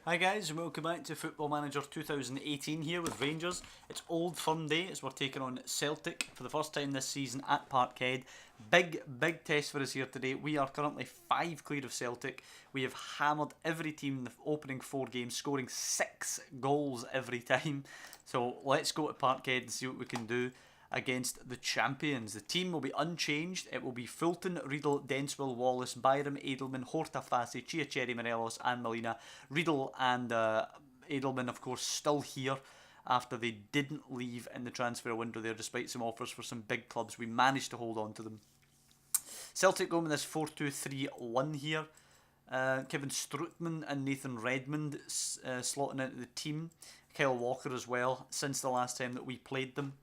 Hi guys and welcome back to Football Manager 2018 here with Rangers. It's Old Firm Day as we're taking on Celtic for the first time this season at Parkhead. Big test for us here today. We are currently 5 clear of Celtic. We have hammered every team in the opening 4 games, scoring 6 goals every time. So let's go to Parkhead and see what we can do against the champions. The team will be unchanged. It will be Fulton, Riedel, Denswell, Wallace, Byram, Edelman, Horta, Fassi, Chiacheri, Morelos and Molina. Riedel and Edelman, of course, still here after they didn't leave in the transfer window there despite some offers for some big clubs. We managed to hold on to them. Celtic going with this 4-2-3-1 here. Kevin Strootman and Nathan Redmond slotting into the team. Kyle Walker as well, since the last time that we played them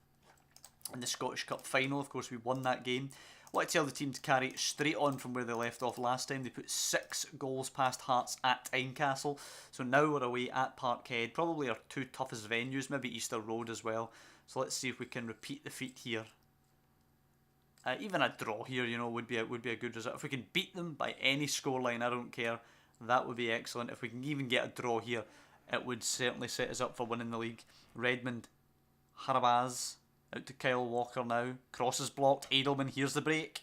in the Scottish Cup final. Of course, we won that game. I want to tell the team to carry straight on from where they left off last time. They put 6 goals past Hearts at Tynecastle. So now we're away at Parkhead. Probably our 2 toughest venues, maybe Easter Road as well. So let's see if we can repeat the feat here. Even a draw here, you know, would be a good result. If we can beat them by any scoreline, I don't care. That would be excellent. If we can even get a draw here, it would certainly set us up for winning the league. Redmond, Harabaz. Out to Kyle Walker now. Cross is blocked. Edelman, here's the break.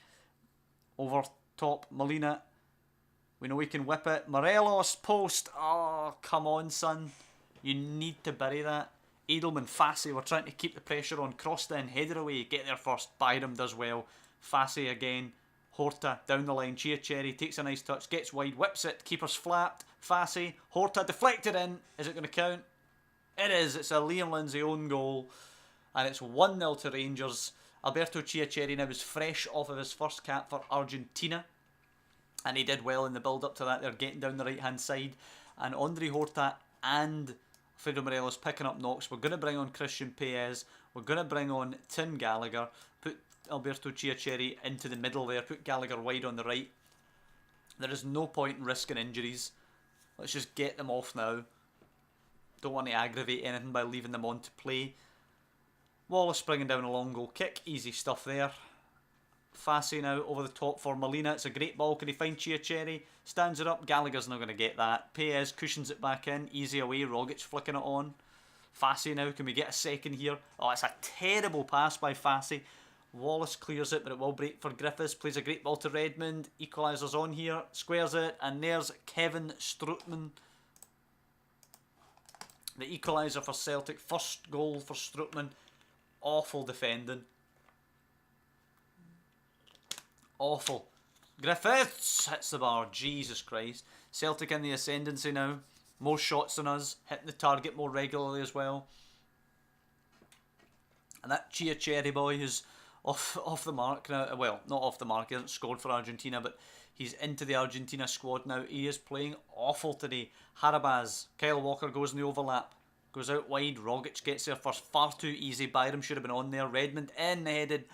Over top, Molina. We know we can whip it. Morelos, post. Oh, come on, son. You need to bury that. Edelman, Fassi, we're trying to keep the pressure on. Cross then, header away. Get there first. Byram does well. Fassi again. Horta down the line. Chiacheri takes a nice touch. Gets wide, whips it. Keeper's flapped. Fassi. Horta deflected in. Is it going to count? It is. It's a Liam Lindsay own goal. And it's 1-0 to Rangers. Alberto Chiacheri now is fresh off of his first cap for Argentina. And he did well in the build-up to that. They're getting down the right-hand side. And Andre Horta and Fredo Morelos picking up knocks. We're going to bring on Christian Paez. We're going to bring on Tim Gallagher. Put Alberto Chiacheri into the middle there. Put Gallagher wide on the right. There is no point in risking injuries. Let's just get them off now. Don't want to aggravate anything by leaving them on to play. Wallace bringing down a long goal kick. Easy stuff there. Fassi now over the top for Molina. It's a great ball. Can he find Chiacheri? Stands it up. Gallagher's not going to get that. Paez cushions it back in. Easy away. Rogic flicking it on. Fassi now. Can we get a second here? Oh, it's a terrible pass by Fassi. Wallace clears it, but it will break for Griffiths. Plays a great ball to Redmond. Equaliser's on here. Squares it. And there's Kevin Strootman. The equaliser for Celtic. First goal for Strootman. Awful defending. Awful. Griffiths hits the bar. Jesus Christ. Celtic in the ascendancy now. More shots than us. Hitting the target more regularly as well. And that Chiacheri boy who's off the mark now. Well, not off the mark. He hasn't scored for Argentina, but he's into the Argentina squad now. He is playing awful today. Harabaz. Kyle Walker goes in the overlap. Goes out wide. Rogic gets there first. Far too easy. Byram should have been on there. Redmond in-headed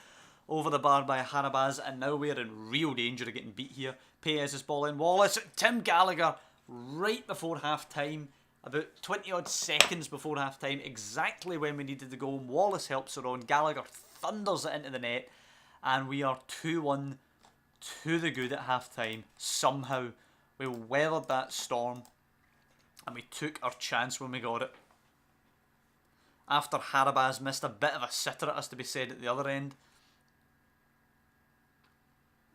over the bar by Harabaz. And now we're in real danger of getting beat here. Paez's ball in. Wallace. Tim Gallagher right before half-time. About 20-odd seconds before half-time. Exactly when we needed the goal. Wallace helps her on. Gallagher thunders it into the net. And we are 2-1 to the good at half-time. Somehow we weathered that storm. And we took our chance when we got it. After Harabaz missed a bit of a sitter, it has to be said, at the other end.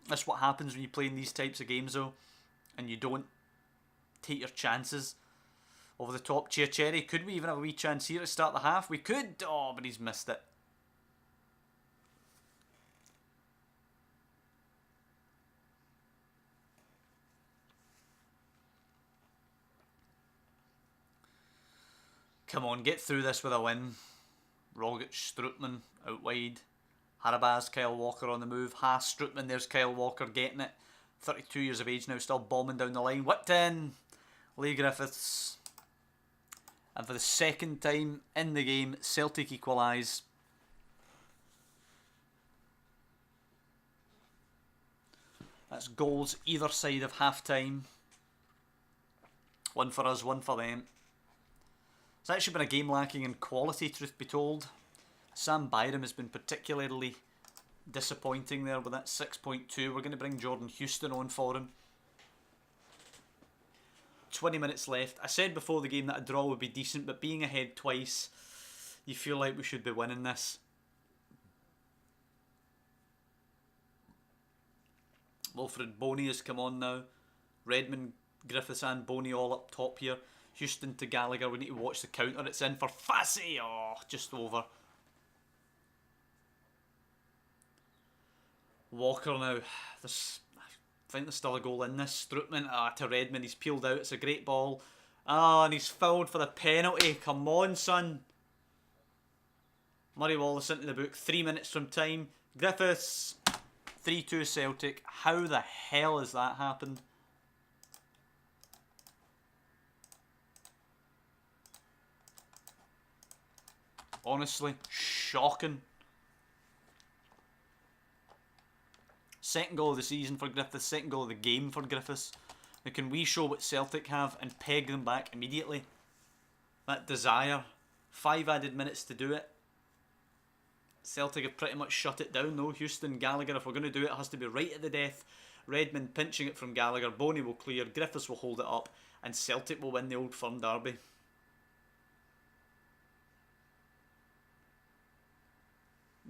That's what happens when you play in these types of games, though, and you don't take your chances. Over the top, Chiacheri. Could we even have a wee chance here to start the half? We could. Oh, but he's missed it. Come on, get through this with a win. Rogic, Strootman out wide. Harabaz, Kyle Walker on the move. Haas, Strootman, there's Kyle Walker getting it. 32 years of age now, still bombing down the line. Whipped in. Lee Griffiths. And for the second time in the game, Celtic equalise. That's goals either side of half-time. One for us, one for them. It's actually been a game lacking in quality, truth be told. Sam Byram has been particularly disappointing there with that 6.2. We're going to bring Jordan Houston on for him. 20 minutes left. I said before the game that a draw would be decent, but being ahead twice, you feel like we should be winning this. Wilfred Boney has come on now. Redmond, Griffiths and Boney all up top here. Houston to Gallagher. We need to watch the counter. It's in for Fassi. Oh, just over. Walker now. I think there's still a goal in this. Strootman to Redmond. He's peeled out. It's a great ball. And he's fouled for the penalty. Come on, son. Murray Wallace into the book. 3 minutes from time. Griffiths. 3-2 Celtic. How the hell has that happened? Honestly, shocking. Second goal of the season for Griffiths, second goal of the game for Griffiths. Now can we show what Celtic have and peg them back immediately? That desire. 5 added minutes to do it. Celtic have pretty much shut it down though. Houston, Gallagher, if we're going to do it, it has to be right at the death. Redmond pinching it from Gallagher. Boney will clear. Griffiths will hold it up. And Celtic will win the Old Firm derby.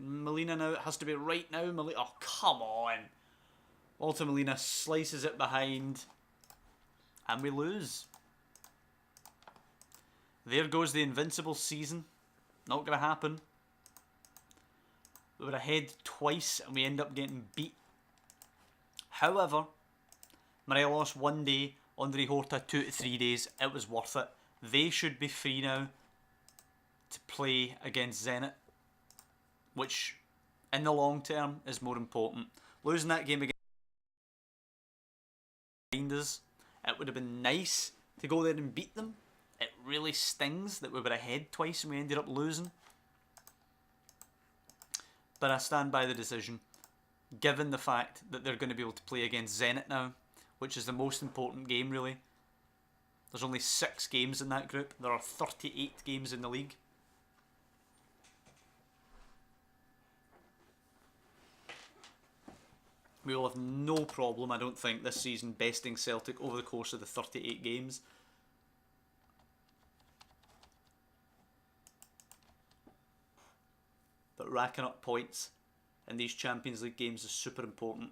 Molina now, it has to be right now. Oh, come on. Walter Molina slices it behind. And we lose. There goes the invincible season. Not going to happen. We were ahead twice and we end up getting beat. However, Morelos 1 day, Andre Horta 2 to 3 days. It was worth it. They should be free now to play against Zenit, which in the long term is more important. Losing that game against us, it would have been nice to go there and beat them. It really stings that we were ahead twice and we ended up losing. But I stand by the decision, given the fact that they're going to be able to play against Zenit now, which is the most important game really. There's only 6 games in that group. There are 38 games in the league. We will have no problem, I don't think, this season besting Celtic over the course of the 38 games. But racking up points in these Champions League games is super important.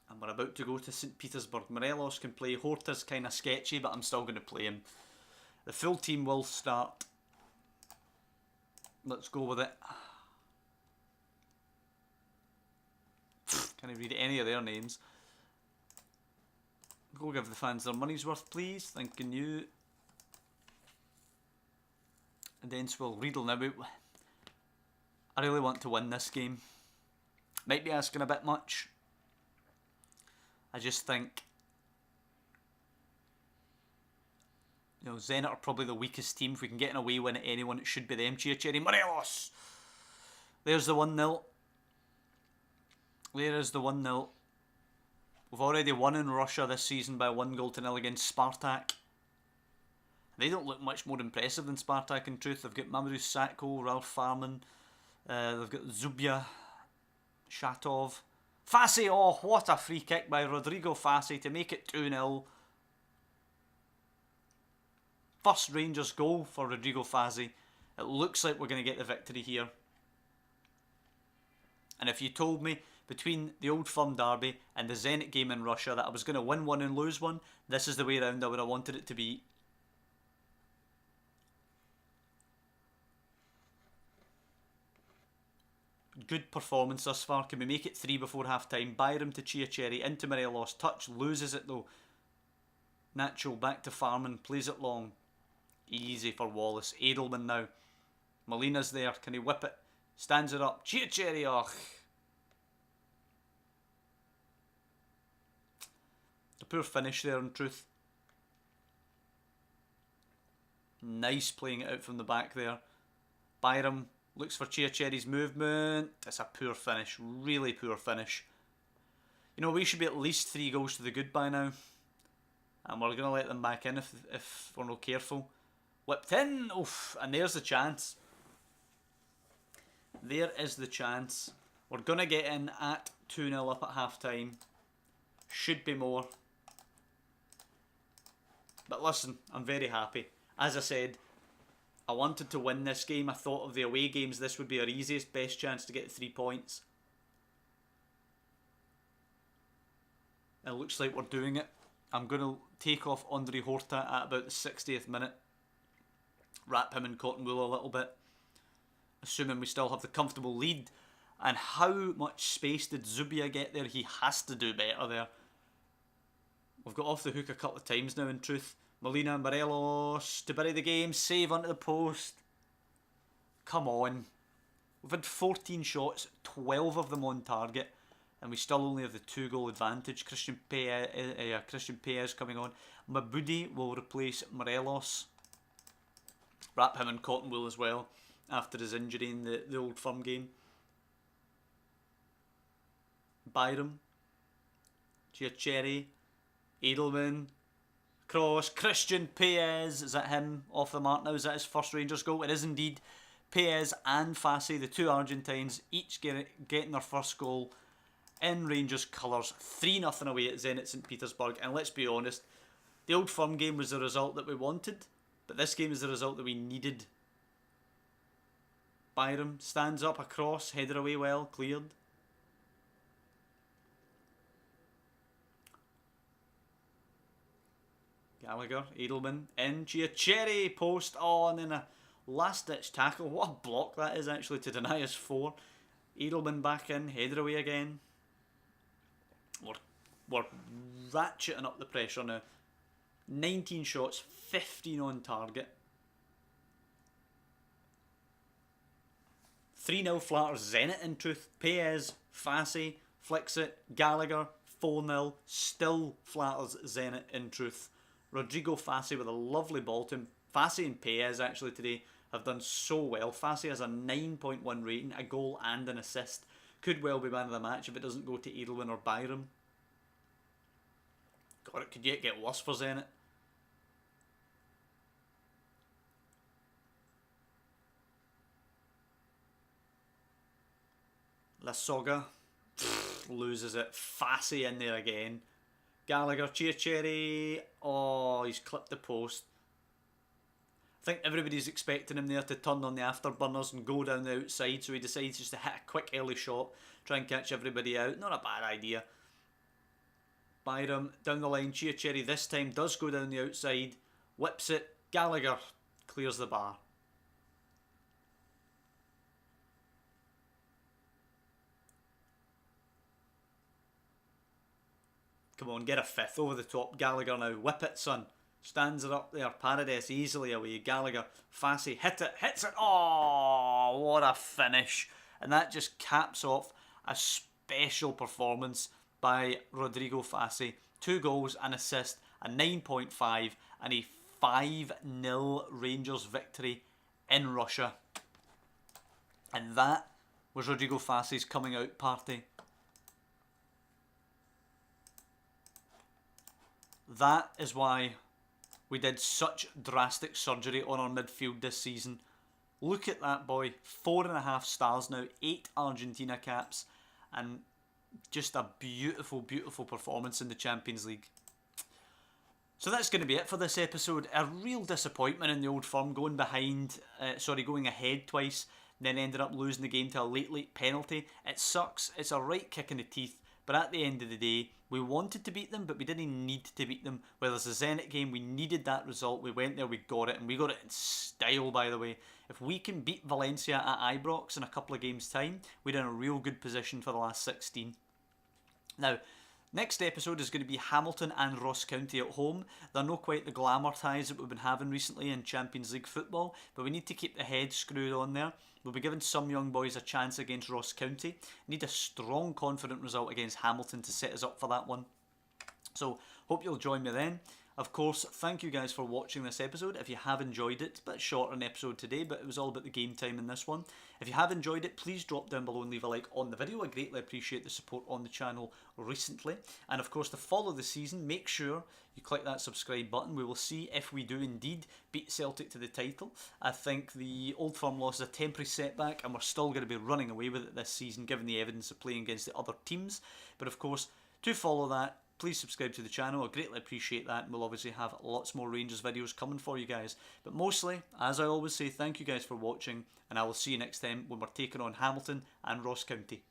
And we're about to go to St. Petersburg. Morelos can play. Horta's kind of sketchy, but I'm still going to play him. The full team will start. Let's go with it. Can't even read any of their names. Go give the fans their money's worth, please. Thanking you. And then we'll Riedel now. I really want to win this game. Might be asking a bit much. I just think, you know, Zenit are probably the weakest team. If we can get an away win at anyone, it should be them. Chiacheri Morelos. There's the 1-0. There is the 1-0. We've already won in Russia this season by 1-0 against Spartak. They don't look much more impressive than Spartak in truth. They've got Mamadou Sakho, Ralph Farman. They've got Zubia, Shatov. Fassi, oh, what a free kick by Rodrigo Fassi to make it 2-0. First Rangers goal for Rodrigo Fassi. It looks like we're going to get the victory here. And if you told me between the Old Firm derby and the Zenit game in Russia that I was going to win one and lose one, this is the way around I would have wanted it to be. Good performance thus far. Can we make it 3 before half time? Byram to Chiacheri, into Morelos. Touch, loses it though. Nacho back to Farman, plays it long. Easy for Wallace. Edelman now. Molina's there. Can he whip it? Stands it up. Chiacheri, oh. A poor finish there in truth. Nice playing it out from the back there. Byram looks for Chiacheri's movement. It's a poor finish. Really poor finish. You know, we should be at least 3 goals to the good by now. And we're going to let them back in if we're not careful. Whipped in. Oof. And there's the chance. There is the chance. We're We're going to get in at 2-0 up at half-time. Should be more. But listen, I'm very happy. As I said, I wanted to win this game. I thought of the away games, this would be our easiest, best chance to get 3 points. It looks like we're doing it. I'm going to take off Andre Horta at about the 60th minute. Wrap him in cotton wool a little bit. Assuming we still have the comfortable lead. And how much space did Zubia get there? He has to do better there. We've got off the hook a couple of times now, in truth. Molina, Morelos to bury the game. Save onto the post. Come on. We've had 14 shots, 12 of them on target. And we still only have the 2-goal advantage. Christian Paez coming on. Mabudi will replace Morelos. Wrap him in cotton wool as well after his injury in the Old Firm game. Byram. Giacherri. Edelman. Cross. Christian Paez. Is that him off the mark now? Is that his first Rangers goal? It is indeed. Paez and Fassi, the two Argentines, each getting their first goal in Rangers colours. 3-0 away at Zenit St Petersburg. And let's be honest, the Old Firm game was the result that we wanted, but this game is the result that we needed. Byram stands up across, headed away well, cleared. Gallagher, Edelman, in, Giacherri, post, oh, and then a last-ditch tackle. What a block that is, actually, to deny us 4. Edelman back in, headed away again. We're ratcheting up the pressure now. 19 shots, 15 on target. 3-0 flatters Zenit, in truth. Paez, Fassi, flicks it. Gallagher, 4-0. Still flatters Zenit, in truth. Rodrigo Fassi with a lovely ball to him. Fassi and Paez actually today have done so well. Fassi has a 9.1 rating, a goal and an assist. Could well be man of the match if it doesn't go to Edelman or Byram. God, it could yet get worse for Zenit. La Soga loses it. Fassi in there again. Gallagher, Giacherri. Oh, he's clipped the post. I think everybody's expecting him there to turn on the afterburners and go down the outside, so he decides just to hit a quick early shot, try and catch everybody out. Not a bad idea. Byram down the line. Giacherri this time does go down the outside, whips it. Gallagher clears the bar. Come on, get a fifth over the top. Gallagher now. Whip it, son. Stands it up there. Paradise easily away. Gallagher. Fassi. Hit it. Hits it. Oh, what a finish. And that just caps off a special performance by Rodrigo Fassi. 2 goals, an assist, a 9.5 and a 5-0 Rangers victory in Russia. And that was Rodrigo Fassi's coming out party. That is why we did such drastic surgery on our midfield this season. Look at that boy. 4.5 stars now. 8 Argentina caps. And just a beautiful, beautiful performance in the Champions League. So that's going to be it for this episode. A real disappointment in the Old Firm, going ahead twice, then ended up losing the game to a late penalty. It sucks. It's a right kick in the teeth. But at the end of the day, we wanted to beat them, but we didn't need to beat them. Whether it's a Zenit game, we needed that result. We went there, we got it, and we got it in style, by the way. If we can beat Valencia at Ibrox in a couple of games' time, we're in a real good position for the last 16. Now, next episode is going to be Hamilton and Ross County at home. They're not quite the glamour ties that we've been having recently in Champions League football, but we need to keep the head screwed on there. We'll be giving some young boys a chance against Ross County. Need a strong, confident result against Hamilton to set us up for that one. So, hope you'll join me then. Of course, thank you guys for watching this episode. If you have enjoyed it, it's a bit shorter an episode today, but it was all about the game time in this one. If you have enjoyed it, please drop down below and leave a like on the video. I greatly appreciate the support on the channel recently. And of course, to follow the season, make sure you click that subscribe button. We will see if we do indeed beat Celtic to the title. I think the Old Firm loss is a temporary setback, and we're still going to be running away with it this season, given the evidence of playing against the other teams. But of course, to follow that, please subscribe to the channel. I greatly appreciate that, and we'll obviously have lots more Rangers videos coming for you guys. But mostly, as I always say, thank you guys for watching, and I will see you next time when we're taking on Hamilton and Ross County.